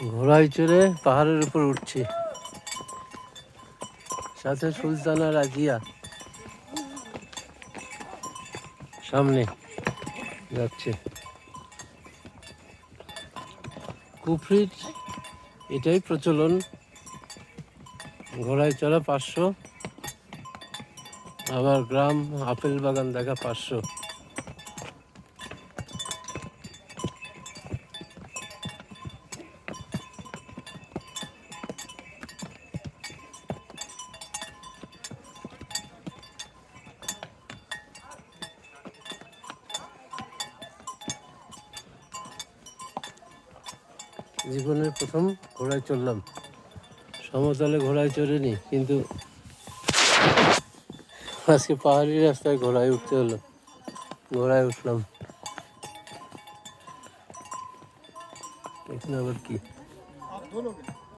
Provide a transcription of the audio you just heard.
ঘোড়ায় চড়ে পাহাড়ের উপর উঠছি, সাথে সুলতানা রাজিয়া সামনে যাচ্ছে। কুফরির এটাই প্রচলন, ঘোড়ায় চড়া 500, আবার গ্রাম আপেল বাগান দেখা 500। জীবনের প্রথম ঘোড়ায় চড়লাম, সমতলে ঘোড়ায় চড়িনি, কিন্তু আজকে পাহাড়ি রাস্তায় ঘোড়ায় উঠতে হলো, ঘোড়ায় উঠলাম। এখানে আবার কি?